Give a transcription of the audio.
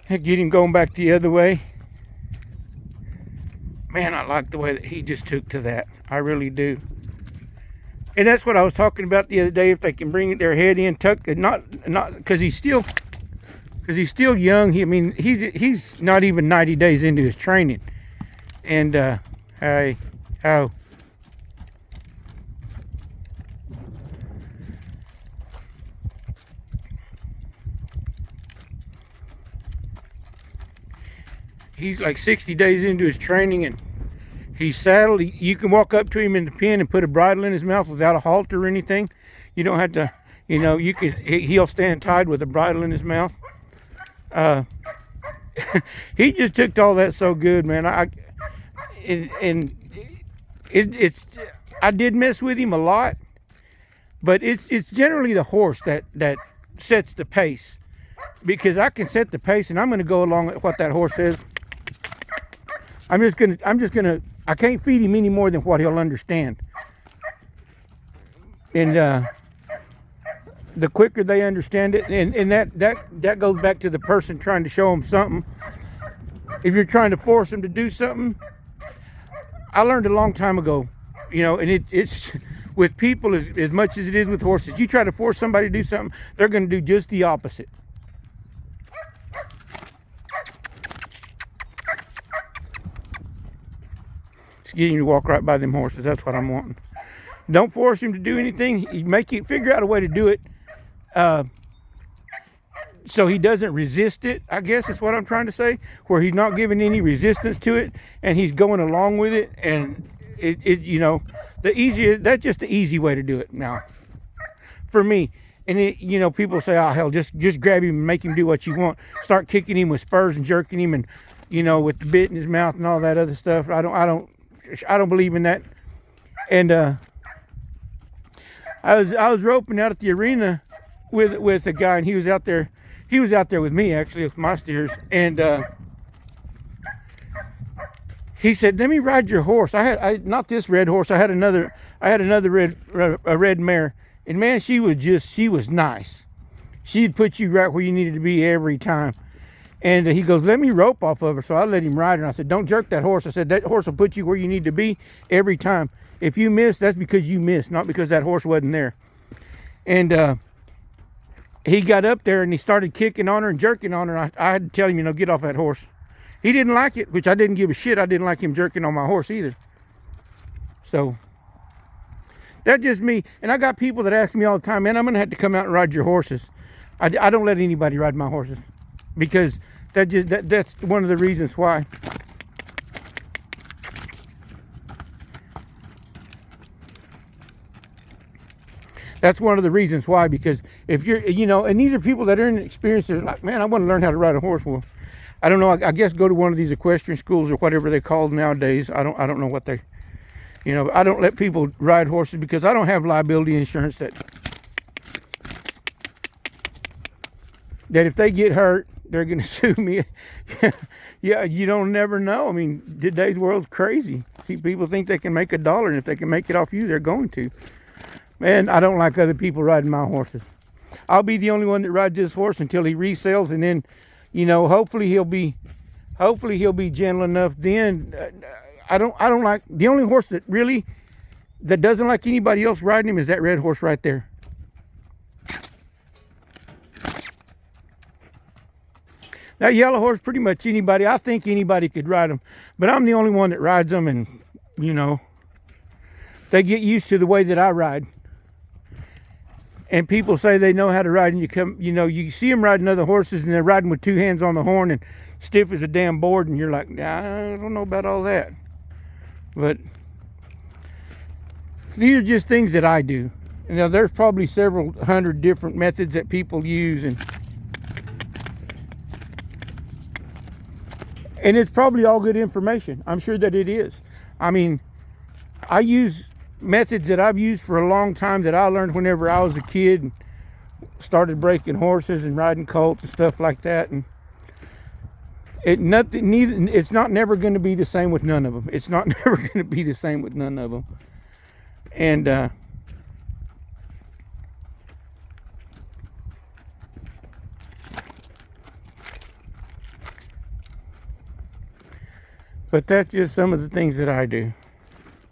Get him going back the other way. Man, I like the way that he just took to that. I really do. And that's what I was talking about the other day. If they can bring their head in, tuck, not because he's still young. He's not even 90 days into his training. And hey, oh, he's like 60 days into his training, and he's saddled. You can walk up to him in the pen and put a bridle in his mouth without a halter or anything. You don't have to, you can. He'll stand tied with a bridle in his mouth. He just took to all that so good, man. I did mess with him a lot, but it's generally the horse that sets the pace, because I can set the pace and I'm going to go along with what that horse says. I'm just gonna. I can't feed him any more than what he'll understand. And the quicker they understand it, and that goes back to the person trying to show them something. If you're trying to force them to do something, I learned a long time ago, and it's with people as much as it is with horses. You try to force somebody to do something, they're going to do just the opposite. Get him to walk right by them horses. That's what I'm wanting. Don't force him to do anything. Figure out a way to do it so he doesn't resist it, I guess is what I'm trying to say, where he's not giving any resistance to it and he's going along with it. And that's just the easy way to do it now for me. And people say, oh hell, just grab him and make him do what you want. Start kicking him with spurs and jerking him and with the bit in his mouth and all that other stuff. I don't believe in that. And I was roping out at the arena with a guy, and he was out there with me, actually, with my steers. And he said, "Let me ride your horse." Not this red horse. I had another red mare, and man, she was nice. She'd put you right where you needed to be every time. And he goes, "Let me rope off of her." So I let him ride her. And I said, "Don't jerk that horse." I said, "That horse will put you where you need to be every time. If you miss, that's because you missed, not because that horse wasn't there." And he got up there and he started kicking on her and jerking on her. I had to tell him, get off that horse. He didn't like it, which I didn't give a shit. I didn't like him jerking on my horse either. So that's just me. And I got people that ask me all the time, "Man, I'm going to have to come out and ride your horses." I don't let anybody ride my horses, because that's one of the reasons why. That's one of the reasons why, because if you're, and these are people that are inexperienced, they're like, "Man, I want to learn how to ride a horse." Well, I don't know. I guess go to one of these equestrian schools or whatever they're called nowadays. I don't know what they, I don't let people ride horses because I don't have liability insurance that if they get hurt, they're going to sue me. Yeah, you don't never know. I mean, today's world's crazy. See, people think they can make $1, and if they can make it off you, they're going to. Man, I don't like other people riding my horses. I'll be the only one that rides this horse until he resells, and then, hopefully he'll be gentle enough. Then I don't like, the only horse that doesn't like anybody else riding him is that red horse right there. That yellow horse, pretty much I think anybody could ride them, but I'm the only one that rides them, and they get used to the way that I ride. And people say they know how to ride, and you see them riding other horses, and they're riding with 2 hands on the horn and stiff as a damn board, and you're like, "Nah, I don't know about all that." But these are just things that I do. Now, there's probably several hundred different methods that people use, and it's probably all good information. I'm sure that it is. I mean, I use methods that I've used for a long time that I learned whenever I was a kid and started breaking horses and riding colts and stuff like that. And it's not never going to be the same with none of them. It's not never going to be the same with none of them. And But that's just some of the things that I do.